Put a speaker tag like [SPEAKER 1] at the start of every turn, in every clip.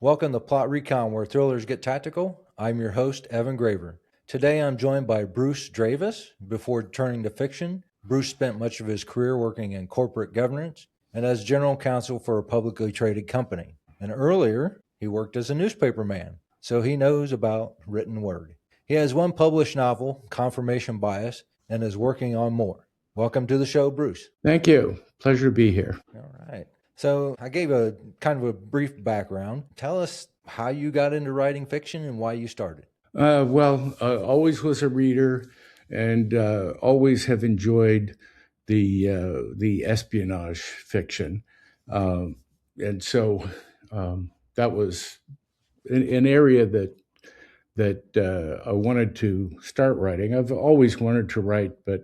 [SPEAKER 1] Welcome to Plot Recon, where thrillers get tactical. I'm your host, Evan Graver. Today I'm joined by Bruce Dravis. Before turning to fiction, Bruce spent much of his career working in corporate governance and as general counsel for a publicly traded company. And earlier, he worked as a newspaperman, so he knows about written word. He has one published novel, Confirmation Bias, and is working on more. Welcome to the show, Bruce.
[SPEAKER 2] Thank you. Pleasure to be here.
[SPEAKER 1] All right. So I gave a kind of a brief background. Tell us how you got into writing fiction and why you started.
[SPEAKER 2] Always was a reader, and always have enjoyed the espionage fiction, and so that was an area that I wanted to start writing. I've always wanted to write, but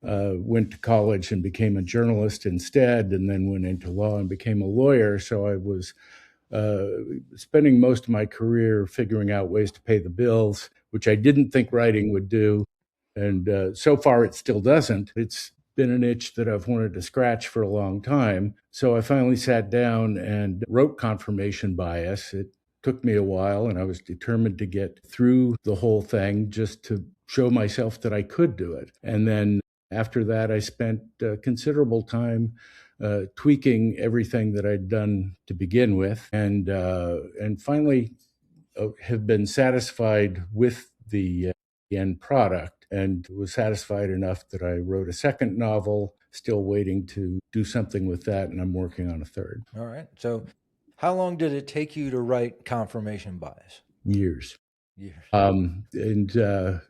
[SPEAKER 2] went to college and became a journalist instead, and then went into law and became a lawyer. So I was spending most of my career figuring out ways to pay the bills, which I didn't think writing would do. And so far, it still doesn't. It's been an itch that I've wanted to scratch for a long time. So I finally sat down and wrote Confirmation Bias. It took me a while, and I was determined to get through the whole thing just to show myself that I could do it. And then after that, I spent considerable time tweaking everything that I'd done to begin with, and finally have been satisfied with the end product, and was satisfied enough that I wrote a second novel, still waiting to do something with that, and I'm working on a third.
[SPEAKER 1] All right. So how long did it take you to write Confirmation Bias?
[SPEAKER 2] Years.
[SPEAKER 1] Years.
[SPEAKER 2] The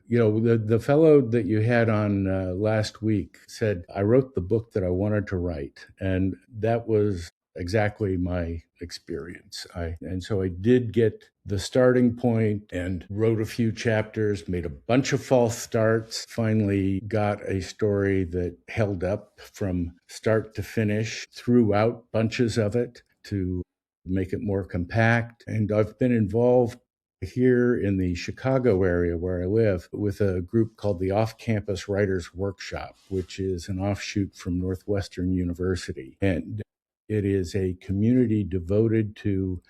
[SPEAKER 2] fellow that you had on last week said, I wrote the book that I wanted to write. And that was exactly my experience. And so I did get the starting point and wrote a few chapters, made a bunch of false starts, finally got a story that held up from start to finish, threw out bunches of it to make it more compact. And I've been involved here in the Chicago area where I live with a group called the Off-Campus Writers Workshop, which is an offshoot from Northwestern University. And it is a community devoted to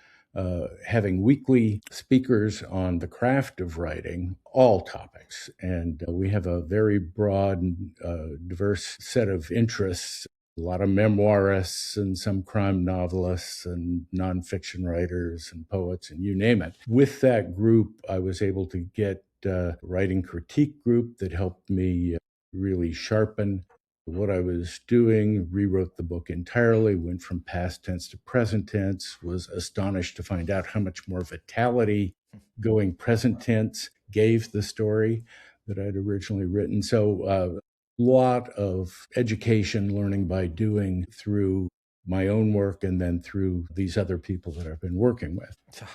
[SPEAKER 2] having weekly speakers on the craft of writing, all topics. And we have a very broad and diverse set of interests. A lot of memoirists and some crime novelists and nonfiction writers and poets and you name it. With that group, I was able to get a writing critique group that helped me really sharpen what I was doing, rewrote the book entirely, went from past tense to present tense, was astonished to find out how much more vitality going present tense gave the story that I'd originally written. So lot of education, learning by doing through my own work and then through these other people that I've been working with.
[SPEAKER 1] So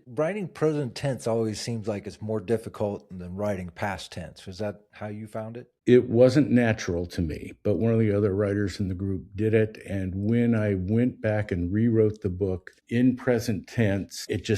[SPEAKER 1] writing present tense always seems like it's more difficult than writing past tense. Was that how you found it?
[SPEAKER 2] It wasn't natural to me, but one of the other writers in the group did it. And when I went back and rewrote the book in present tense, it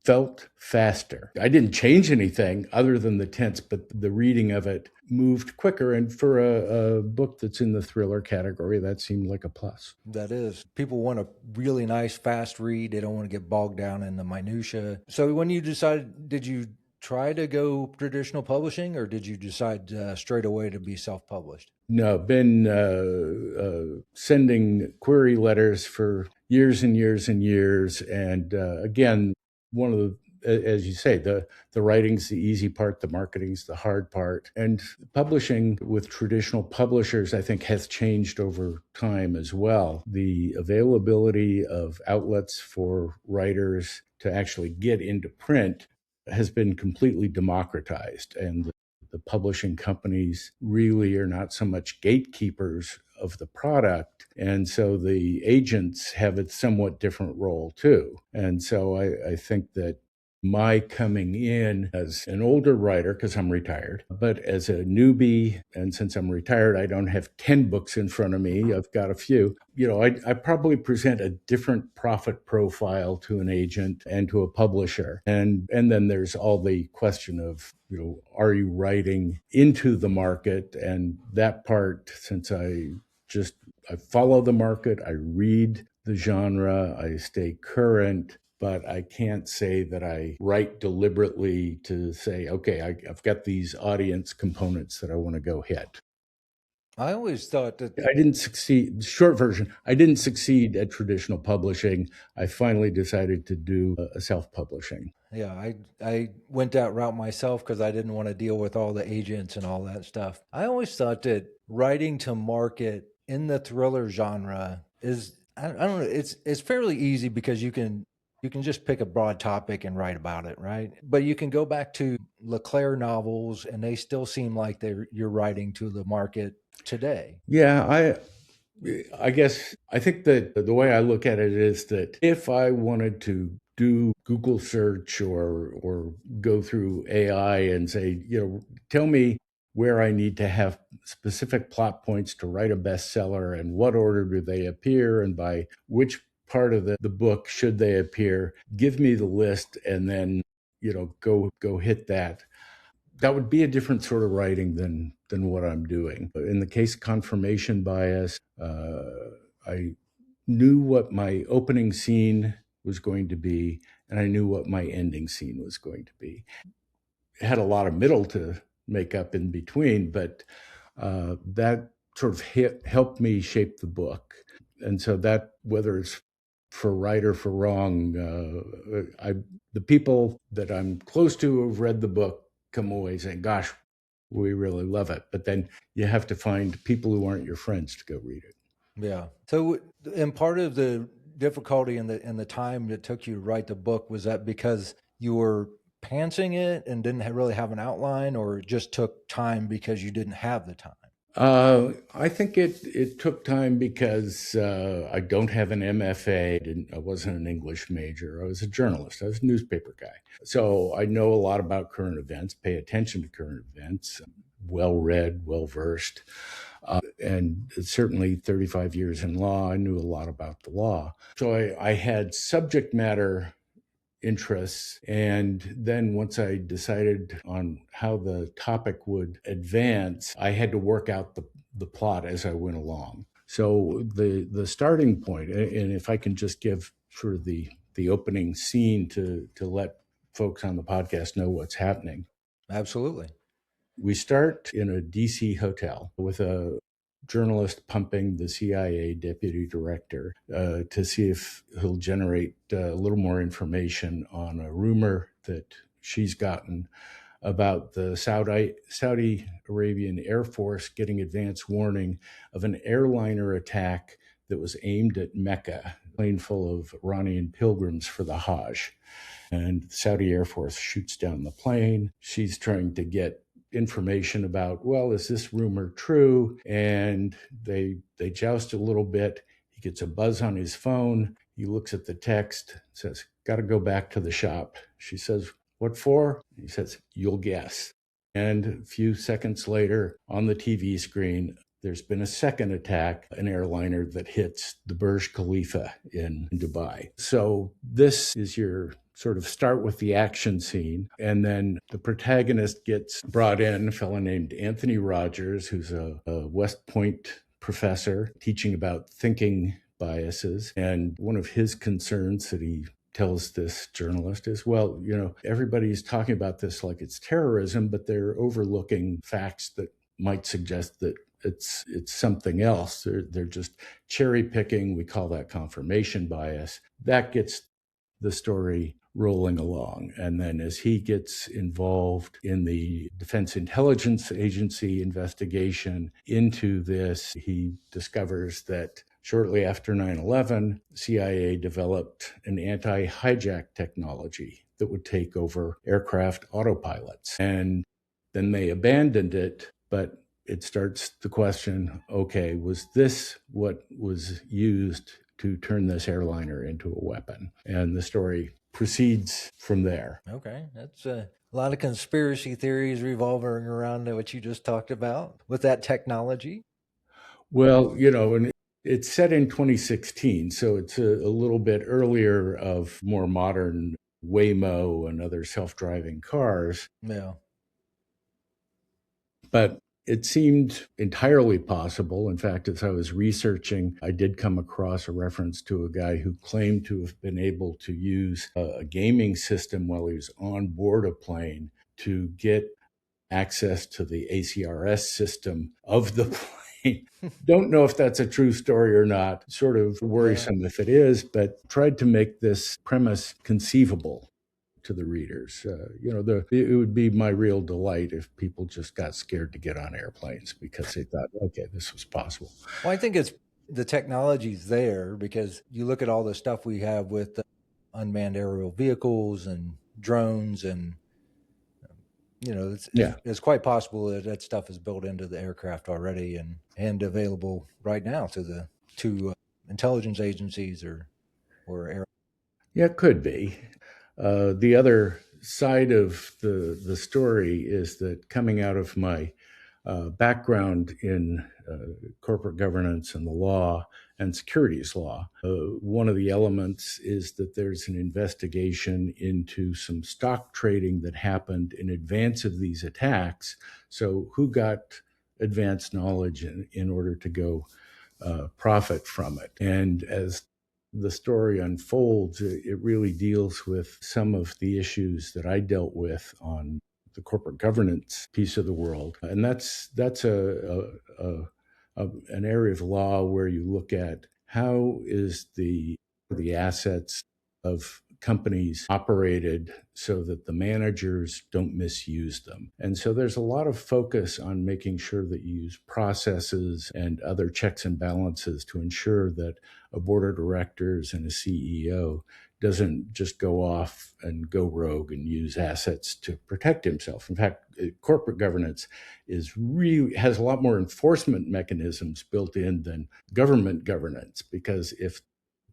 [SPEAKER 2] felt faster. I didn't change anything other than the tense, but the reading of it moved quicker. And for a book that's in the thriller category, that seemed like a plus.
[SPEAKER 1] That is. People want a really nice, fast read. They don't want to get bogged down in the minutia. So when you decided, did you try to go traditional publishing, or did you decide straight away to be self-published?
[SPEAKER 2] No, been sending query letters for years and years and years. And again, one of the, as you say, the writing's the easy part, the marketing's the hard part. And publishing with traditional publishers, I think, has changed over time as well. The availability of outlets for writers to actually get into print has been completely democratized. And the publishing companies really are not so much gatekeepers of the product. And so the agents have a somewhat different role too. And so I think that my coming in as an older writer, because I'm retired, but as a newbie, and since I'm retired, I don't have 10 books in front of me. I've got a few. I probably present a different profit profile to an agent and to a publisher. And then there's all the question of, are you writing into the market? And that part, since I follow the market, I read the genre, I stay current. but I can't say that I write deliberately to say, okay, I've got these audience components that I want to go hit.
[SPEAKER 1] I always thought that,
[SPEAKER 2] I didn't succeed. Short version, I didn't succeed at traditional publishing. I finally decided to do a self-publishing.
[SPEAKER 1] yeah, I went that route myself because I didn't want to deal with all the agents and all that stuff. I always thought that writing to market in the thriller genre is, I don't know, it's fairly easy because you can just pick a broad topic and write about it, right? But you can go back to LeClaire novels and they still seem like you're writing to the market today.
[SPEAKER 2] Yeah, I guess I think that the way I look at it is that if I wanted to do Google search or go through AI and say, tell me where I need to have specific plot points to write a bestseller and what order do they appear and by which part of the book should they appear, give me the list and then, go hit that. That would be a different sort of writing than what I'm doing. In the case of confirmation bias, I knew what my opening scene was going to be, and I knew what my ending scene was going to be. It had a lot of middle to make up in between, but that sort of helped me shape the book. And so that, whether it's for right or for wrong, the people that I'm close to who've read the book come away saying, gosh, we really love it. But then you have to find people who aren't your friends to go read it.
[SPEAKER 1] Yeah. So, and part of the difficulty and the time that took you to write the book, was that because you were pantsing it and didn't really have an outline, or it just took time because you didn't have the time?
[SPEAKER 2] I think it took time because I don't have an MFA. I wasn't an English major. I was a journalist. I was a newspaper guy. So I know a lot about current events, pay attention to current events, well read, well versed. And certainly 35 years in law, I knew a lot about the law. So I had subject matter interests. And then once I decided on how the topic would advance, I had to work out the plot as I went along. So the starting point, and if I can just give sort of the opening scene to let folks on the podcast know what's happening.
[SPEAKER 1] Absolutely.
[SPEAKER 2] We start in a DC hotel with a journalist pumping the CIA deputy director to see if he'll generate a little more information on a rumor that she's gotten about the Saudi Arabian Air Force getting advance warning of an airliner attack that was aimed at Mecca, a plane full of Iranian pilgrims for the Hajj. And the Saudi Air Force shoots down the plane. She's trying to get information about, well, is this rumor true? And they joust a little bit. He gets a buzz on his phone. He looks at the text, says, got to go back to the shop. She says, what for? He says, you'll guess. And a few seconds later, on the TV screen, there's been a second attack, an airliner that hits the Burj Khalifa in Dubai. So this is your sort of start with the action scene. And then the protagonist gets brought in, a fellow named Anthony Rogers, who's a West Point professor teaching about thinking biases. And one of his concerns that he tells this journalist is, well, everybody's talking about this like it's terrorism, but they're overlooking facts that might suggest that it's something else. They're just cherry picking. We call that confirmation bias. That gets the story rolling along. And then as he gets involved in the Defense Intelligence Agency investigation into this, he discovers that shortly after 9/11, CIA developed an anti-hijack technology that would take over aircraft autopilots. And then they abandoned it, but it starts the question, okay, was this what was used to turn this airliner into a weapon? And the story proceeds from there.
[SPEAKER 1] Okay. That's a lot of conspiracy theories revolving around what you just talked about with that technology.
[SPEAKER 2] Well, and it's set in 2016, so it's a little bit earlier of more modern Waymo and other self-driving cars.
[SPEAKER 1] Yeah.
[SPEAKER 2] But it seemed entirely possible. In fact, as I was researching, I did come across a reference to a guy who claimed to have been able to use a gaming system while he was on board a plane to get access to the ACRS system of the plane. Don't know if that's a true story or not. Sort of
[SPEAKER 1] Yeah.
[SPEAKER 2] worrisome if it is, but tried to make this premise conceivable to the readers. It would be my real delight if people just got scared to get on airplanes because they thought, okay, this was possible.
[SPEAKER 1] Well, I think it's the technology's there because you look at all the stuff we have with unmanned aerial vehicles and drones, and
[SPEAKER 2] Yeah.
[SPEAKER 1] it's quite possible that that stuff is built into the aircraft already and available right now to intelligence agencies or air.
[SPEAKER 2] Yeah, it could be. The other side of the story is that coming out of my background in corporate governance and the law and securities law, one of the elements is that there's an investigation into some stock trading that happened in advance of these attacks. So, who got advanced knowledge in order to go profit from it? And as the story unfolds, it really deals with some of the issues that I dealt with on the corporate governance piece of the world, and that's an area of law where you look at how is the assets of companies operated so that the managers don't misuse them. And so there's a lot of focus on making sure that you use processes and other checks and balances to ensure that a board of directors and a CEO doesn't just go off and go rogue and use assets to protect himself. In fact, corporate governance has a lot more enforcement mechanisms built in than government governance, because if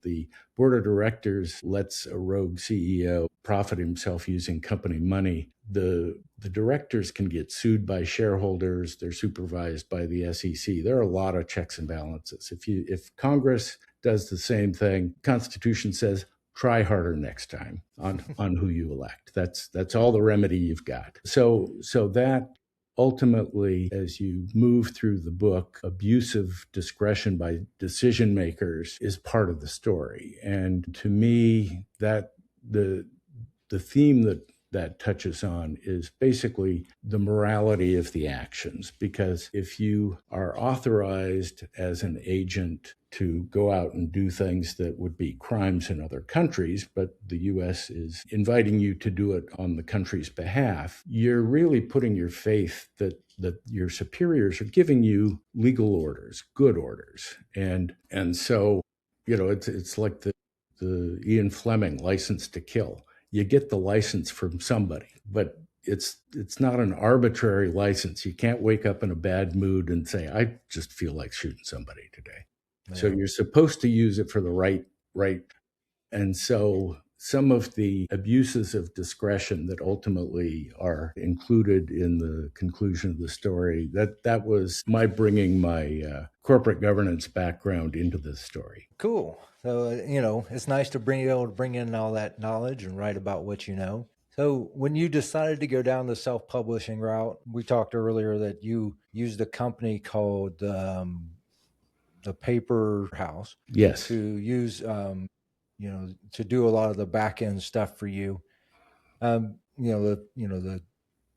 [SPEAKER 2] the board of directors lets a rogue CEO profit himself using company money, the directors can get sued by shareholders. They're supervised by the SEC. There are a lot of checks and balances. If Congress does the same thing, Constitution says try harder next time on who you elect. That's all the remedy you've got. So that ultimately, as you move through the book, abusive discretion by decision makers is part of the story. And to me, that the theme that touches on is basically the morality of the actions. Because if you are authorized as an agent to go out and do things that would be crimes in other countries, but the US is inviting you to do it on the country's behalf, you're really putting your faith that your superiors are giving you legal orders, good orders. And so, it's like the Ian Fleming license to kill. You get the license from somebody, but it's not an arbitrary license. You can't wake up in a bad mood and say, I just feel like shooting somebody today. Yeah. So you're supposed to use it for the right. And so some of the abuses of discretion that ultimately are included in the conclusion of the story, that was my bringing my corporate governance background into this story.
[SPEAKER 1] Cool. So, it's nice to be able to bring in all that knowledge and write about what you know. So when you decided to go down the self-publishing route, we talked earlier that you used a company called the Paper House.
[SPEAKER 2] Yes.
[SPEAKER 1] To use, to do a lot of the back end stuff for you. The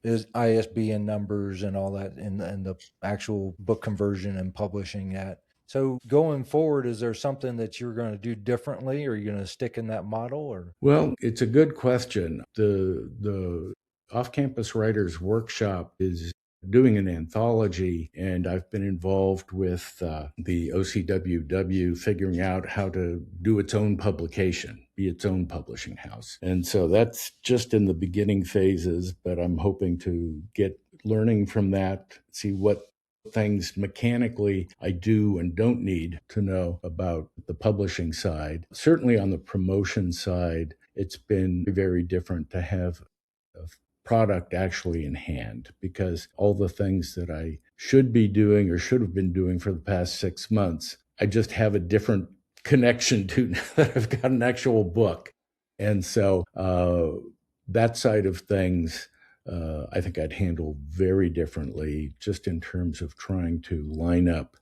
[SPEAKER 1] is ISBN numbers and all that, and the actual book conversion and publishing that. So going forward, is there something that you're going to do differently, or are you going to stick in that model? Or
[SPEAKER 2] well, it's a good question. The Off-Campus Writers Workshop is doing an anthology, and I've been involved with the OCWW figuring out how to do its own publication, be its own publishing house. And so that's just in the beginning phases, but I'm hoping to get learning from that, see what things mechanically I do and don't need to know about the publishing side. Certainly on the promotion side, it's been very different to have a product actually in hand, because all the things that I should be doing or should have been doing for the past 6 months, I just have a different connection to now that I've got an actual book. And so that side of things I think I'd handle very differently, just in terms of trying to line up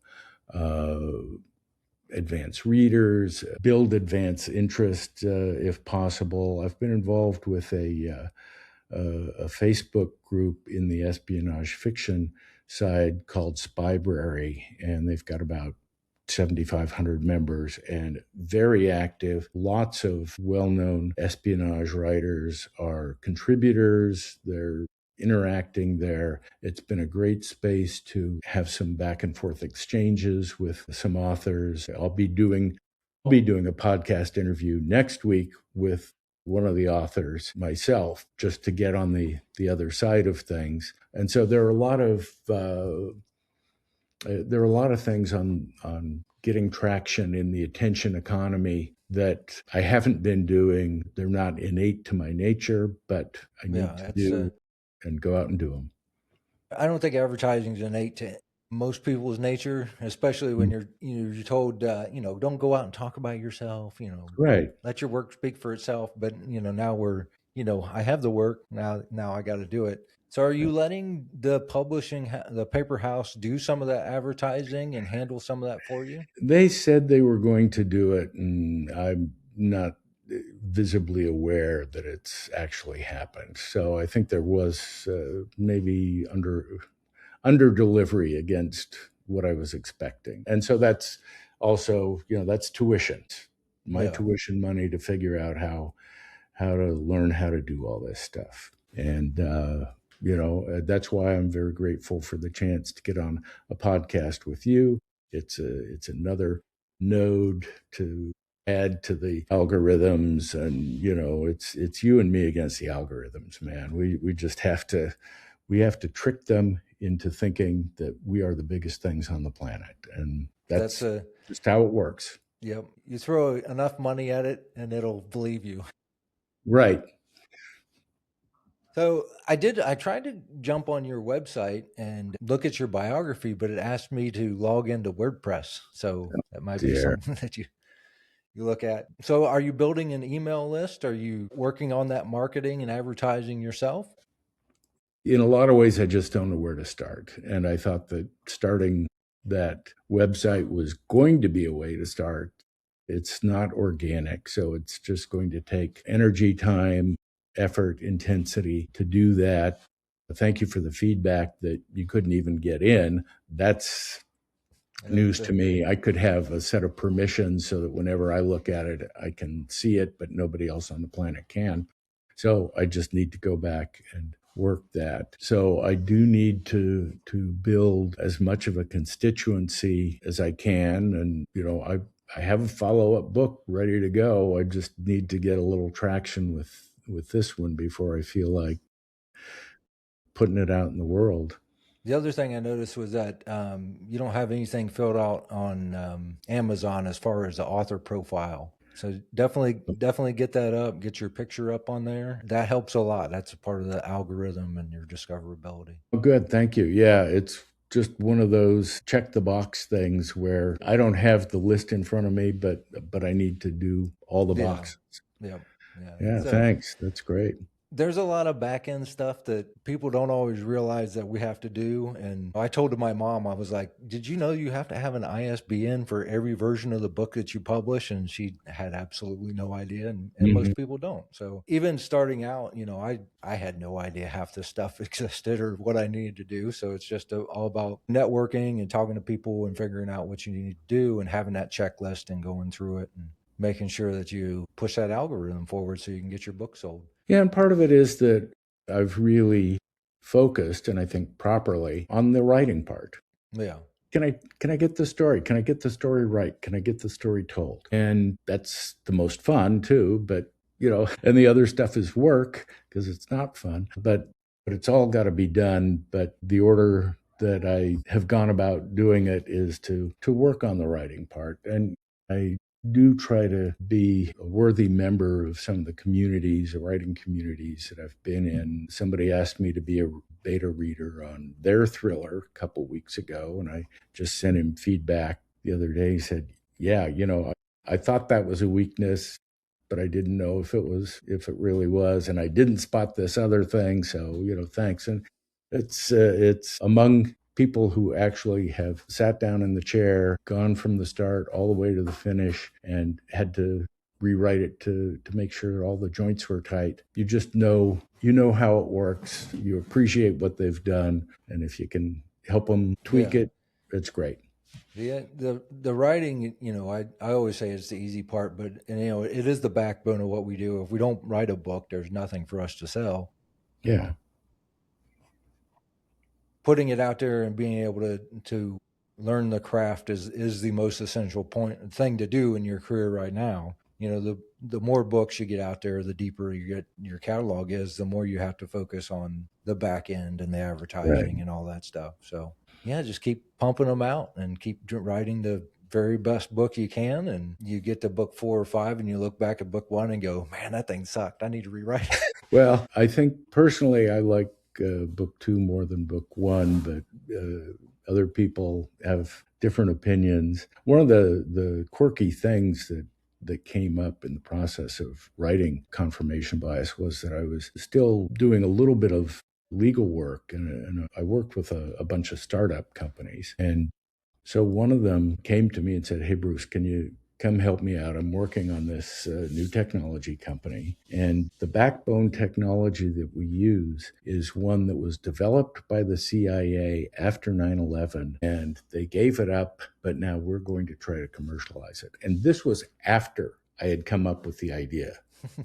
[SPEAKER 2] advanced readers, build advanced interest if possible. I've been involved with a Facebook group in the espionage fiction side called Spybrary, and they've got about 7,500 members and very active. Lots of well-known espionage writers are contributors. They're interacting there. It's been a great space to have some back and forth exchanges with some authors. I'll be doing a podcast interview next week with one of the authors myself, just to get on the other side of things. And so there are a lot of things on getting traction in the attention economy that I haven't been doing. They're not innate to my nature, but I need to do and go out and do them.
[SPEAKER 1] I don't think advertising is innate to most people's nature, especially when you're told, don't go out and talk about yourself,
[SPEAKER 2] Right.
[SPEAKER 1] let your work speak for itself. But, now we're, I have the work now I got to do it. So are you letting the the paper house do some of that advertising and handle some of that for you?
[SPEAKER 2] They said they were going to do it, and I'm not visibly aware that it's actually happened. So I think there was maybe under delivery against what I was expecting. And so that's also, that's tuition, my tuition money to figure out how to learn how to do all this stuff. And, that's why I'm very grateful for the chance to get on a podcast with you. It's another node to add to the algorithms, and it's you and me against the algorithms, man. We just have to trick them into thinking that we are the biggest things on the planet, and that's just how it works.
[SPEAKER 1] Yep, you throw enough money at it and it'll believe you.
[SPEAKER 2] Right.
[SPEAKER 1] So I tried to jump on your website and look at your biography, but it asked me to log into WordPress. So that might be something that you look at. So are you building an email list? Are you working on that marketing and advertising yourself?
[SPEAKER 2] In a lot of ways, I just don't know where to start. And I thought that starting that website was going to be a way to start. It's not organic, so it's just going to take energy, time, effort, intensity to do that. Thank you for the feedback that you couldn't even get in. That's news to me. I could have a set of permissions so that whenever I look at it, I can see it, but nobody else on the planet can. So I just need to go back and work that. So I do need to build as much of a constituency as I can. And, I have a follow-up book ready to go. I just need to get a little traction with this one before I feel like putting it out in the world.
[SPEAKER 1] The other thing I noticed was that you don't have anything filled out on Amazon as far as the author profile. So definitely get that up, get your picture up on there. That helps a lot. That's a part of the algorithm and your discoverability.
[SPEAKER 2] Oh, good. Thank you. Yeah, it's just one of those check the box things where I don't have the list in front of me, but I need to do all the boxes. Yeah, so, thanks. That's great.
[SPEAKER 1] There's a lot of back end stuff that people don't always realize that we have to do. And I told my mom, I was like, did you know you have to have an ISBN for every version of the book that you publish? And she had absolutely no idea. And most people don't. So even starting out, I had no idea half this stuff existed or what I needed to do. So it's just all about networking and talking to people and figuring out what you need to do and having that checklist and going through it and making sure that you push that algorithm forward so you can get your book sold.
[SPEAKER 2] Yeah, and part of it is that I've really focused, and I think properly, on the writing part.
[SPEAKER 1] Yeah.
[SPEAKER 2] Can I get the story? Can I get the story right? Can I get the story told? And that's the most fun too, but and the other stuff is work because it's not fun, but it's all got to be done. But the order that I have gone about doing it is to work on the writing part. And I do try to be a worthy member of some of the communities, the writing communities that I've been in. Somebody asked me to be a beta reader on their thriller a couple weeks ago, and I just sent him feedback the other day. He said, yeah, I thought that was a weakness. but I didn't know if it really was. And I didn't spot this other thing. So, thanks. And it's among people who actually have sat down in the chair, gone from the start all the way to the finish, and had to rewrite it to make sure all the joints were tight. You just know how it works. You appreciate what they've done, and if you can help them tweak it, it's great.
[SPEAKER 1] The writing, I always say it's the easy part, but it is the backbone of what we do. If we don't write a book, there's nothing for us to sell.
[SPEAKER 2] Yeah.
[SPEAKER 1] Putting it out there and being able to learn the craft is the most essential thing to do in your career right now. The more books you get out there, the deeper your catalog is, the more you have to focus on the back end and the advertising and all that stuff. So yeah, just keep pumping them out and keep writing the very best book you can. And you get to book 4 or 5 and you look back at book 1 and go, man, that thing sucked. I need to rewrite it.
[SPEAKER 2] Well, I think personally, I like book 2 more than book 1, but other people have different opinions. One of the quirky things that came up in the process of writing Confirmation Bias was that I was still doing a little bit of legal work, and I worked with a bunch of startup companies. And so one of them came to me and said, "Hey, Bruce, can you come help me out? I'm working on this new technology company. And the backbone technology that we use is one that was developed by the CIA after 9/11, and they gave it up, but now we're going to try to commercialize it." And this was after I had come up with the idea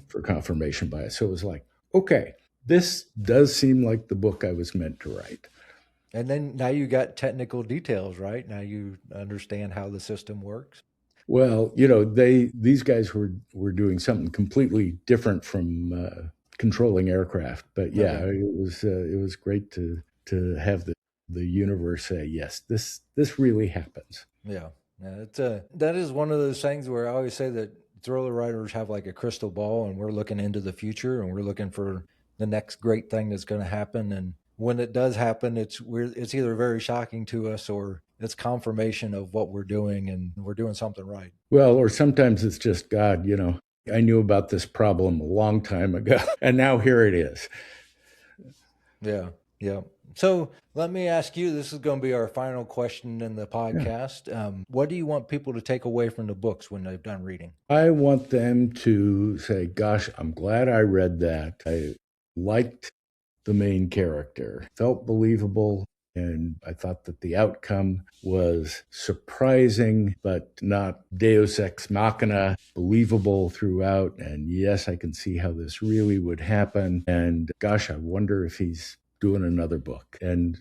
[SPEAKER 2] for Confirmation Bias. So it was like, okay, this does seem like the book I was meant to write.
[SPEAKER 1] And then now you got technical details, right? Now you understand how the system works.
[SPEAKER 2] Well, these guys were doing something completely different from controlling aircraft. But yeah,
[SPEAKER 1] Okay.
[SPEAKER 2] it was great to have the universe say, yes, this really happens.
[SPEAKER 1] Yeah. That is one of those things where I always say that thriller writers have like a crystal ball, and we're looking into the future and we're looking for the next great thing that's going to happen. And when it does happen, it's either very shocking to us or it's confirmation of what we're doing and we're doing something right.
[SPEAKER 2] Well, or sometimes it's just God, I knew about this problem a long time ago, and now here it is.
[SPEAKER 1] Yeah. Yeah. So let me ask you, this is going to be our final question in the podcast. What do you want people to take away from the books when they've done reading?
[SPEAKER 2] I want them to say, gosh, I'm glad I read that. I liked the main character, felt believable, and I thought that the outcome was surprising, but not deus ex machina, believable throughout. And yes, I can see how this really would happen. And gosh, I wonder if he's doing another book. And,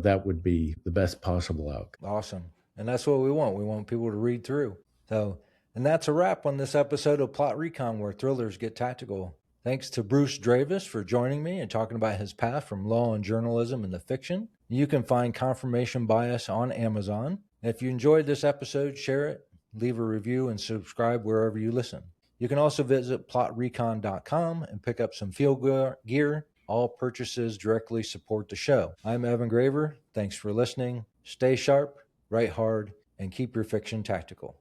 [SPEAKER 2] that would be the best possible outcome.
[SPEAKER 1] Awesome. And that's what we want. We want people to read through. And that's a wrap on this episode of Plot Recon, where thrillers get tactical. Thanks to Bruce Dravis for joining me and talking about his path from law and journalism into fiction. You can find Confirmation Bias on Amazon. If you enjoyed this episode, share it, leave a review, and subscribe wherever you listen. You can also visit plotrecon.com and pick up some field gear. All purchases directly support the show. I'm Evan Graver. Thanks for listening. Stay sharp, write hard, and keep your fiction tactical.